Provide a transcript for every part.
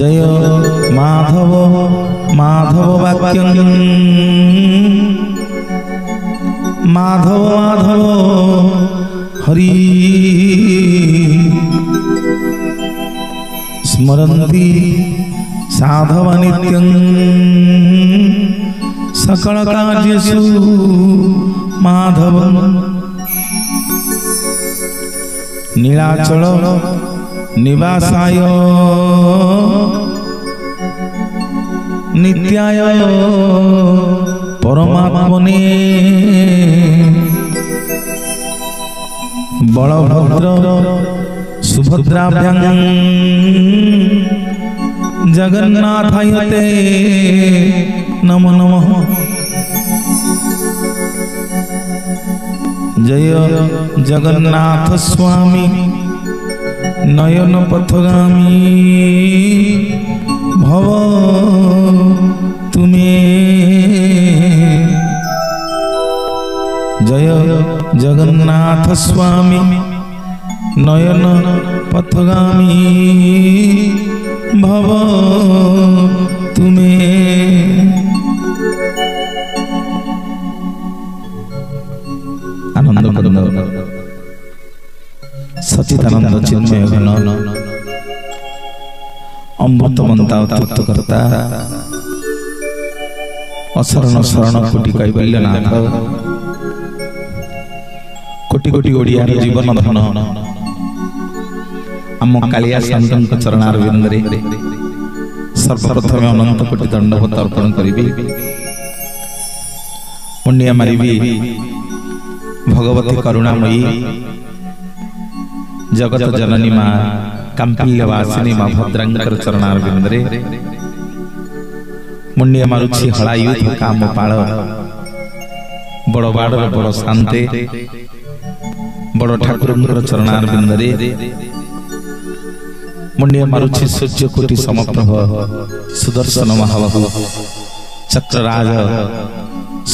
जय माधव माधव वाक्यं माधव माधव हरि स्मरन्ति साधव नित्यं सकल कार्येषु माधवं नीलाचल निवासाय नित्याय परमात्मने बलभद्र सुभद्राभ्यां जगन्नाथाय ते नमो नमः। जय जगन्नाथ स्वामी नयन पथगामी भव तुम्हें। जय जगन्नाथ स्वामी नयन पथगामी भव तुम्हें। आनंद कंद सचिदानंद चिन्मय घन अमृत मंता तृप्तकर्ता अशरण शरण कोटि कैवल्यनाथ कोटि कोटि ओडिया जीवन धन आम कालिया संतन चरणारविंद रे सर्वप्रथम अनंत कोटि दंडवत अर्पण करी पुण्य मारिबी भगवती करुणामयी जगत जननी माँ कांपिल्यवासिनी माँ भद्रांकर चरणारविंद रे मुंडिया मारुछि हलायुध काम पाळ बड़ बाड़र बड़ शांते बड़ ठाकुरंकर चरणारविंद रे मुंडिया मारुछि सूर्य कोटि समप्रभ सुदर्शन महाबाहु चक्रराज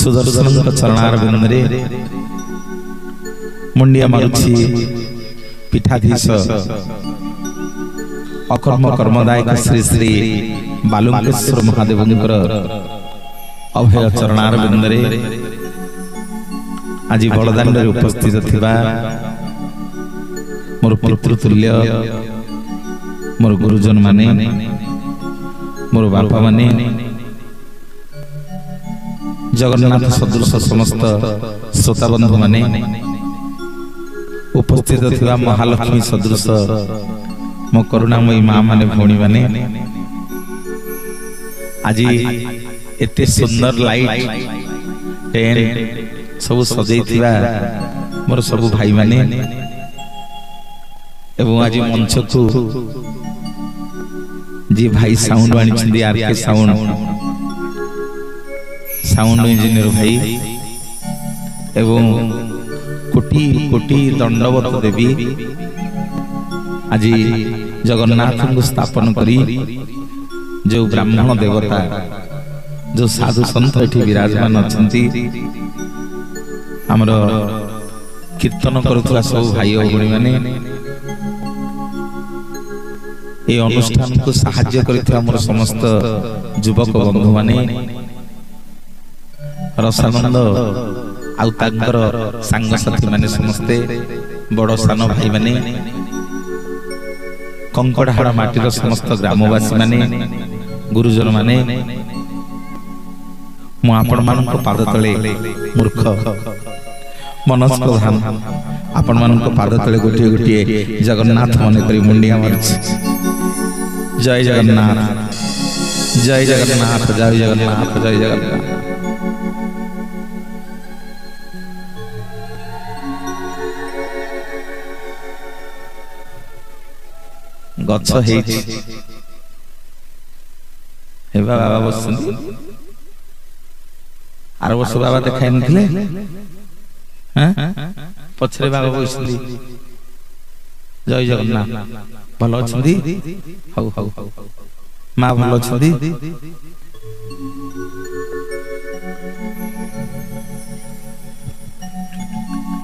सुदर्शन चरणारविंद रे मुंडिया मारुछि पीठाधीश अकर्म कर्मदायक श्री श्री बालुकेश्वर महादेवंकर अभय चरणारविंद रे आज बड़दाण्ड उपस्थित थिबा मोर पितृतुल्य मोर गुरुजन माने मोर बापा माने जगन्नाथ सदृश समस्त श्रोता बंधु माने उपस्थित थिबा महालक्ष्मी सदृश मो करुणामयी माँ माने भौणी माने आज एते सुंदर लाइट टेंट सब सजै थिबा मोर सब भाई माने एवं आज मंच को जी भाई साउंड आनी छिंदी आर के साउंड इंजीनियर भाई एवं कोटि कोटि दंडवत देवी आज जगन्नाथ को स्थापन करी जो ब्राह्मण देवता जो साधु संत एठी विराजमान अछंती हमर कीर्तन करुवा सब भाई भौणी माने ए अनुष्ठान को सहाय्य करिथरा हमर समस्त युवक बंधु माने रसानंद आउ तांकर सांग साथी माने समस्ते बड़ सान भाई माने कंकड़हाड़ माटीर समस्त ग्रामवासी माने गुरुजन माने मु आपण मानक पाद तले मूर्ख मनस्क धाम आपण मानक पाद तले गोटे गोटे जगन्नाथ मन करी मुंडिया मारछि। जय जगन्नाथ जय जगन्नाथ जय जगन्नाथ जय जगन्नाथ। गछ बाबा बस आर वर्ष बाबा देखा नथिले पछरे बाबा बसली। जय जगन्नाथ भल अछंदी हौ हौ माँ भल अछंदी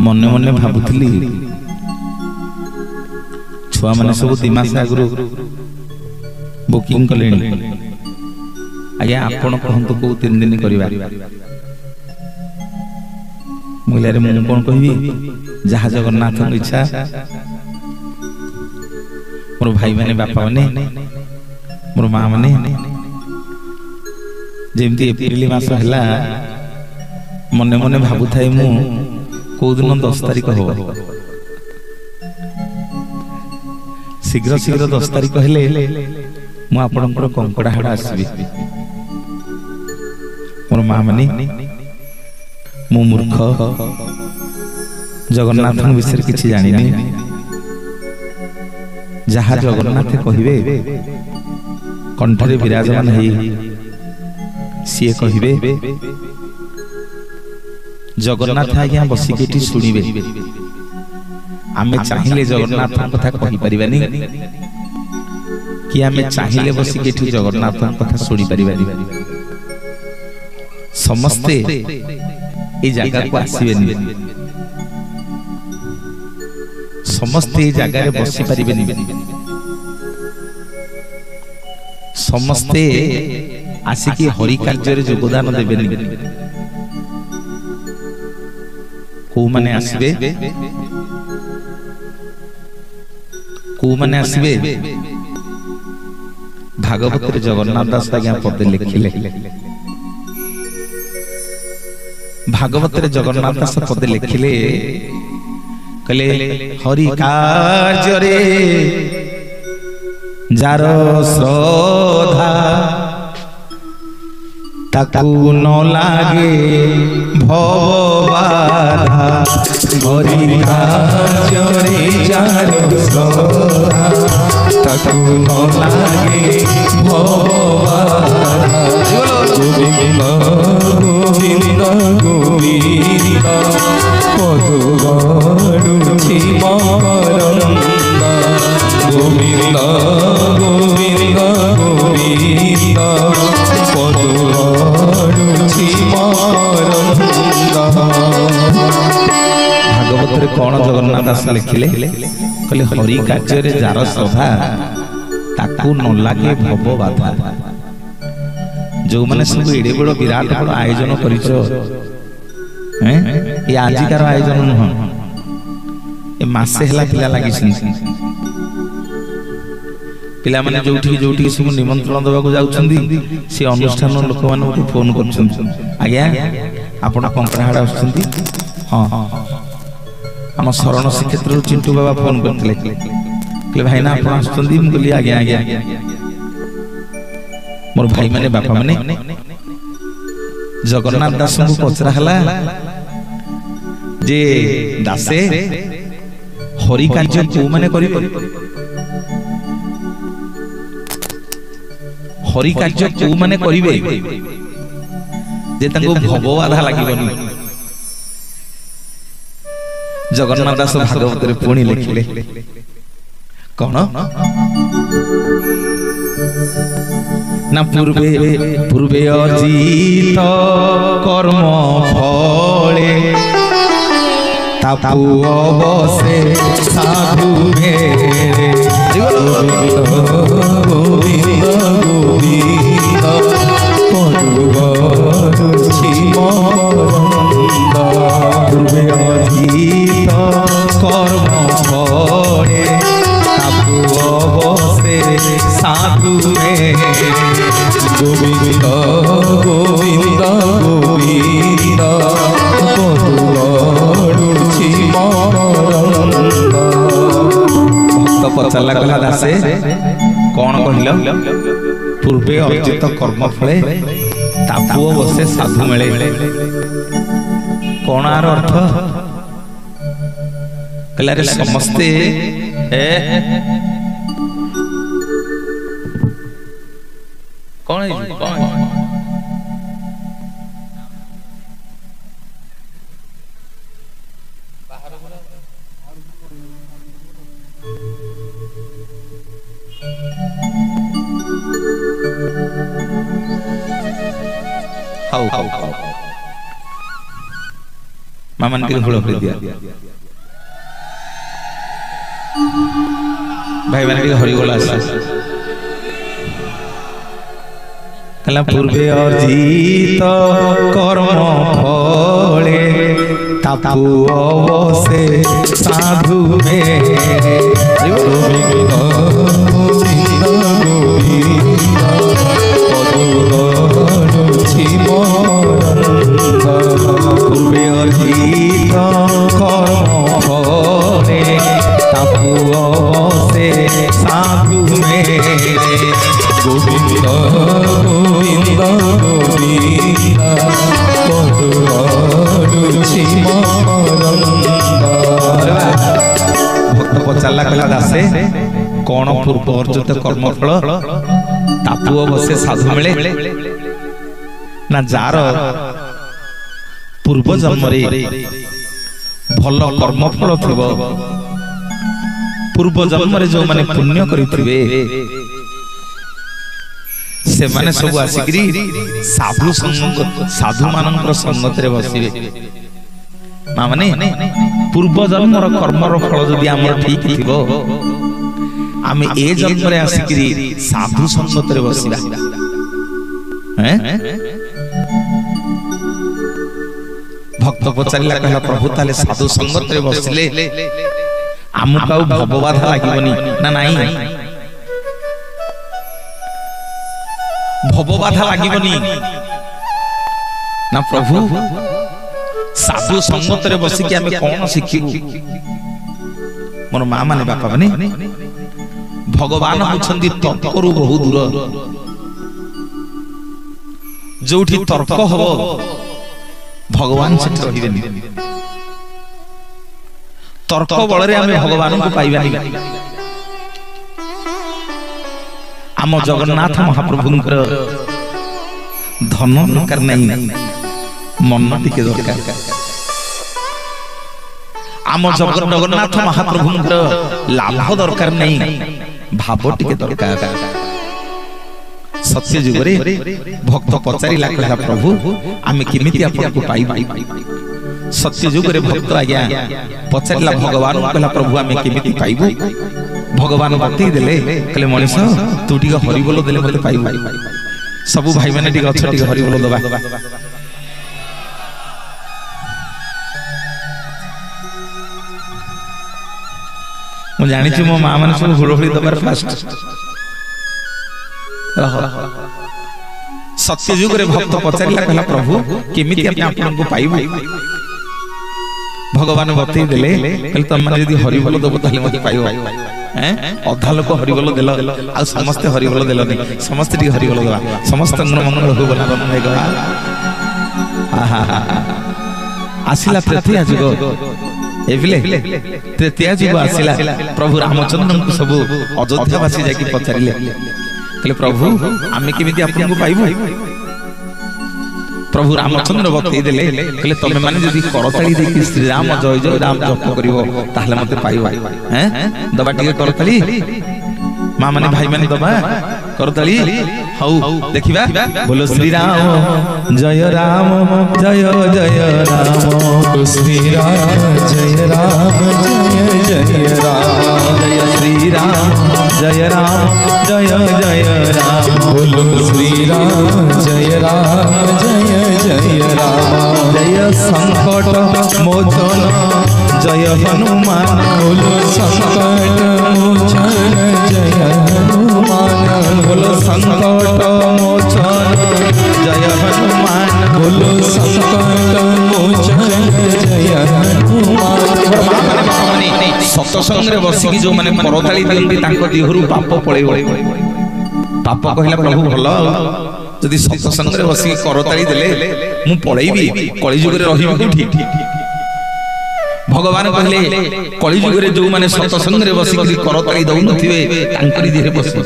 मने मने भाबुथली छुआ माने सब 2 मास आगु बुकिंग कले आज्ञा आपण कहतु को 3 दिन करवा मुझे मुझे कौन कहि जहाँ जगन्नाथ इच्छा मोर भाई माने बापा माने मोर माँ माने जमती एप्रिल मास है मने मने भावु थाए मु को दिन 10 तारीख हो शीघ्र शीघ्र 10 तारीख हेले मु आपनकर कंकड़ा हाड़ आसबी मोर माँ माने मु मूर्ख जगन्नाथ विषय किसी जानी जहाँ जगन्नाथ कहिबे कंठरे विराजमान है सी कहिबे जगन्नाथ आज्ञा बसिके शुणिबे आमे चाहिए जगन्नाथ कथा कहि परिबानी कि आमे चाहिए बसिके जगन्नाथ कथा शुणी परिबानी समस्ते ए जगह को आसीबेनी समस्ते ए जगह रे बसी परिबेनी समस्ते आसिकी हरि कार्य रे योगदान देबेनी को माने आसीबे भागवत रे जगन्नाथ दास आज्ञा पदे लिखिले भागवत रे जगन्नाथ दास पदे लिखिले कले हरि कार्य रे जार श्रद्धा ताकू न लागे भवबाधा हरि कार्य रे जार श्रद्धा ताकू न लागे भवबाधा गोविंद गोविंद गोविंद पदु गडुछि मारंदा गोविंद गोविंद गोविंद पदु गडुछि मारंदा भागवत रे कोन जगन्नाथ दास लिखिले कहले हरि कार्य रे जार श्रद्धा ताकू न लागे भव बाधा जो माने सब एडे बड़ विराट बड़ आयोजन करिछो ये आजिकार आयोजन नुह ए मासे हला पिला लागि पिला माने जोठी सब निमंत्रण देबाक जाउछंदी से अनुष्ठान लोक माने को फोन करछंदी आज्ञा आपण कंकड़ाहाड़ आछंदी हां हम शरण श्रीक्षेत्र चिंटू बाबा फोन करथिले कहले भाई ना आपण आछंदी हम कहली आज्ञा आज्ञा मोर भाई माने बापा माने जगन्नाथ दास को पचरा हला जे दासे हरि कार्य को माने करिवे हरि कार्य को माने करिवे जे ताको भगवाधा लागिबनी जगन्नाथ दास भागवत रे पुणी लिखिले कोन ना पूर्वे पूर्वे अजीत कर्म फले तापु अवसे साधु मेरे गोविंद गोविंद गोविंद पदु गडुछि मारंदा पूर्वे अजीत कर्म फले तापु अवसे साधु मेरे गोविंद गोविंद गोविंद पदु गडुछि मारंदा भक्त पचारला कला दासे कौन कहल पूर्वे अर्जित कर्म फले तापु बसे साधु मिले कौन आर अर्थ कहला रे समस्ते कौन है हाउ मामन के हुलो कर दिया भाई मैंने हरि बोला कहला पूर्वे अर्जित कर्म फले तापु अवसे साधु मेरे पूर्वे अर्जित कर्म फले तापु अवसे साधु मेरे गोविंद गोविंद गोविंद भक्त पचारा कहला दासे कौन पूर्व अर्जित कर्मफल तापु अवश्य साधु मिले ना जार पूर्व जन्म भल कर्मफल थी पूर्व जन्म जो माने पुण्य करिथिबे से माने सब आसिकरी साधु संग साधु मानकर संगत रे बसिबे माने पूर्व जन्मर कर्मर फल जदि हमर ठीक थिबो आमे ए जन्म रे आसिकरी साधु संगत रे बसिबा हैं भक्त पचारिला कहला प्रभु ताले साधु संगत रे बसिले आमुका भवबाधा लागिबनी ना नाही भवबाधा लागिबनी ना प्रभु साधु संगत रे बसी के हमें कौन शिखिबु मोर मां माने बापा माने भगवान होछंदी तर्करु बहु दूर जोठी तर्क हबो भगवान सेठ रहिबेनी तर्क बल रे हमें भगवान को पाइबानी आम जगन्नाथ महाप्रभुंकर धन दरकार नहीं मन टिके दरकार आम जगन्नाथ महाप्रभुंकर लाभ दरकार नहीं भाव टिके दरकार सत्य जुग रे भक्त पचारिला कहला प्रभु आमे किमिति आपन को पाइबा सत्य जुग रे भक्त आज्ञा पचारिला भगवान कहला प्रभु आमे किमिति पाइबो भगवान बतई देले कहले मनीष तू टिके हरि बोल देले मते पाइबो सब भाई माने टिके अच्छा टिके हरि बोल दबा मु जानि छि मो मां माने सब हुड़हुड़ी दबार फास्ट सत्य जुग रे भक्त पचारिला कहला प्रभु केमिति आपन को पाइबो भगवान बतई देले कहले तुम माने यदि हरि बोल दबो ताले मते पाइबो हैं अधा लोक हरि बोल देल आ समस्त हरि बोल देल नहीं समस्त टी हरि बोल दबा समस्त मंगल हो बोला बने गवा आहा आसिला तृतीय जुग एविले तृतीय जुग आसिला प्रभु रामचंद्र को सब अयोध्या वासी जाकी पचारिले कहले प्रभु आमे केमिति आपन को पाइबो प्रभु रामचंद्र बतई देले कहले तमे माने जदी करताली देखि श्री राम जय जय राम जप करिवो ताहले मते पाइबो हैं दबा टिके करताली मां माने भाई माने दबा करताली हौ देखिबा बोलो श्री राम जय राम जय जय राम श्री राम जय राम जय जय राम जय श्री राम जय राम जय जय राम बोलो श्री राम जय राम जय जय राम जय संकट मोचन जय हनुमान बोलो संकट मोचन जय हनुमान बोलो संकट मोचन जय हनुमान बोलो संकट मोचन जय हनुमान सत्संग रे बसी की जो माने करताली दियंती तांको देहरु पाप पळेबो पाप कहिला प्रभु भलो जदि सत्संग रे बसी करताली देले मु पळेबी कली जुग रे रहिबी कोठी भगवान कहले कली जुग रे जो माने सत्संग रे बसी की करताली दउ नथिबे तांकरी देहरे बसी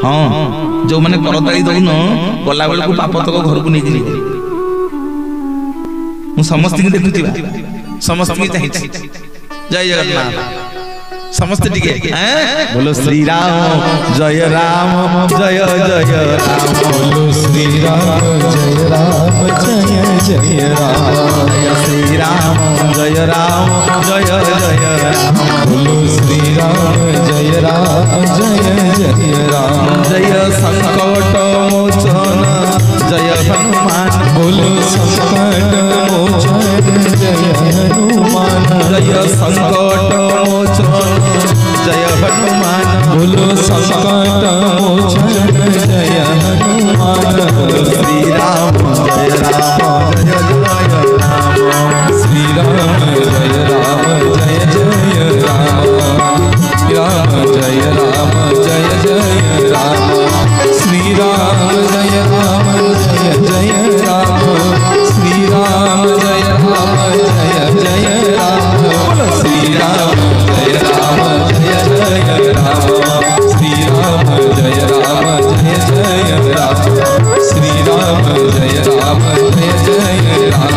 हां जो माने करताली दउ न गला बेला को पाप तक घर को नै दिली मु समस्त के देखुतिबा समस्त के चाहि जय जगन्नाथ समस्त टिके बोलो श्री राम जय राम जय जय राम बोलो श्री राम जय राम जय जय राम जय श्री राम जय राम जय जय राम बोलो श्री राम जय राम जय जय राम जय संकट मोचन बोलो संकट मोचन जय हनुमान जय संकट मोचन जय हनुमान बोलो संकट मोचन जय हनुमान श्री राम जय राम जय जय राम श्री राम जय राम जय जय राम राम जय राम जय जय राम श्री राम जय राम जय जय राम श्री राम जय राम जय जय राम श्री राम जय राम जय जय राम श्री राम जय राम जय जय राम श्री राम जय राम जय जय राम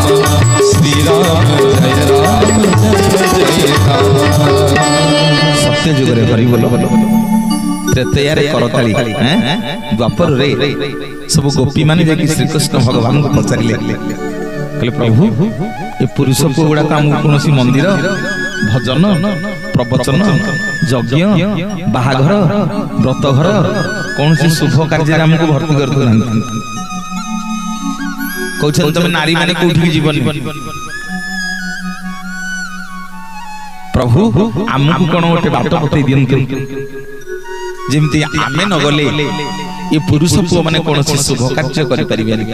श्री राम जय राम जय जय राम। सत्य जुगरे हरि बोल त्रेतया रे करताली द्वापर रे सब गोपी माने जे श्री कृष्ण भगवान को पचारिले कहले प्रभु ए पुरुष को गुडा काम कोनोसी मंदिर भजन प्रवचन यज्ञ बाहाघर व्रत घर कोनोसी शुभ कार्य रे हमको भर्ती कर दो कहछन तमे नारी माने कोठी जीवन प्रभु आमको कौन गोटे बाट बतई दिंतु जमती आमे न गले ये पुरुष पुओ माने कौन शुभ कार्य करि परिबेनि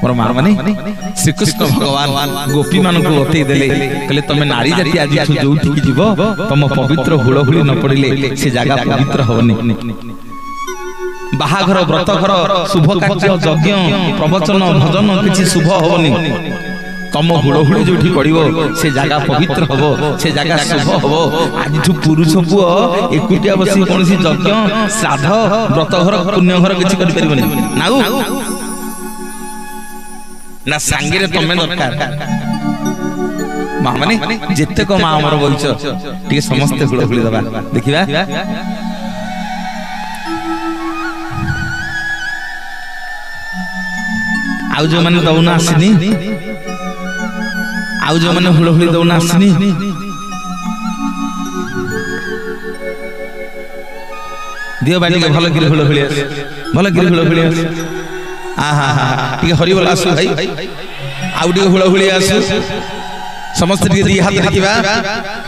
मोर मार माने श्री कृष्ण भगवान गोपी मान को बतई देले कहले तमे नारी जाति आज जोठी की जीव तम पवित्र हुलहुली न पड़िले से जगह पवित्र होबनी बाहाघर व्रत घर शुभ कार्य यज्ञ प्रवचन भजन किछि शुभ होबनी तम हुड़हुड़ी जो पड़ो से जगह पवित्र हम से जगह शुभ हम आज पुरुष पुओ एकुटिया बसी कौन यज्ञ श्राद्ध व्रत घर पुण्य घर किसी कर ना सांगे तमें दरकार माँ माने जेतेक माँ आमर बइच टिके समस्ते हुड़हुड़ी दबा देखिबा आउ जो माने दउना आसिनी आउ जो मैंने हुलहुली दौना आसनी दियो बाटी के भल गिरी हुलहुली भल गिरी हुलहुली आहा टिके हरि बोल आसु भाई आउ टिके हुलहुली आसु समस्त टिके दी हाथ देखिबा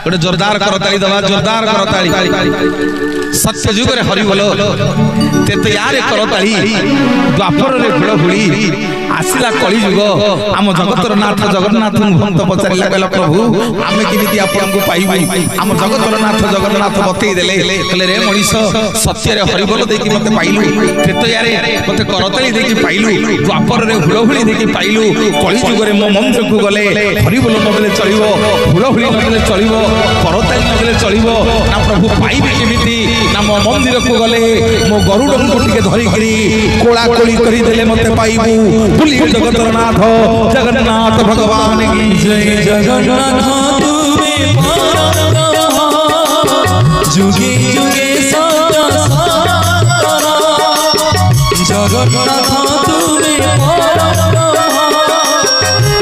गोटे जोरदार करताली दबा जोरदार करताली सत्य जुग रे हरि बोल तेते यार करताली द्वापर रे हुलहुली आसिला कली जुग आम जगतर नाथ जगन्नाथ भक्त पचारिला कहला प्रभु आमे किमिति आपन को पाइबु आम जगतर नाथ जगन्नाथ बतई देले कहले रे मनीष सत्य रे हरि बोल देकी मते पाइलु तेतया रे मते करताली देकी पाइलु द्वापर रे हुलहुली देकी पाइलु कली जुग रे मो मंदिर को गले हरि बोल नगले चलिबो हुलहुली नगले चलिबो करताली नगले चलिबो ना प्रभु पाइबे किमिति ना मो मंदिर को गले मो गरुड़ को टिके धरि गिरी कोला कोली करी देले मते पाइबु जगन्नाथ जगन्नाथ भगवान की जय जगन्नाथ तुम्हें जुगे जुगे सदा सदा जगन्नाथ तुम्हें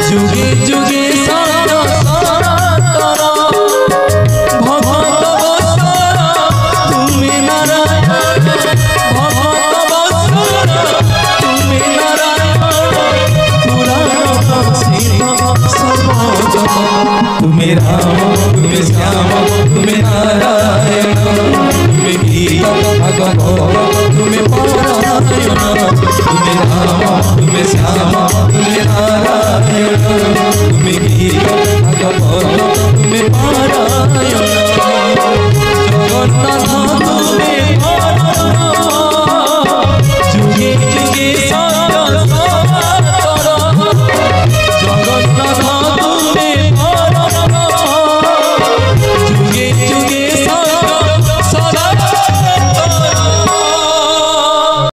जुगे जुगे सदा सदा भगवत वत्सल तुम्हें नारायण भगवत वत्सल तुम्हें नारायण तुम्हें राम तुम्हें श्याम तुम्हें नारायण तुम्हें गीत भगवत तुम्हें पारायण तुम्हें राम तुम्हें श्याम तुम्हें नारायण तुम्हें गीत भगवत तुम्हें पारायण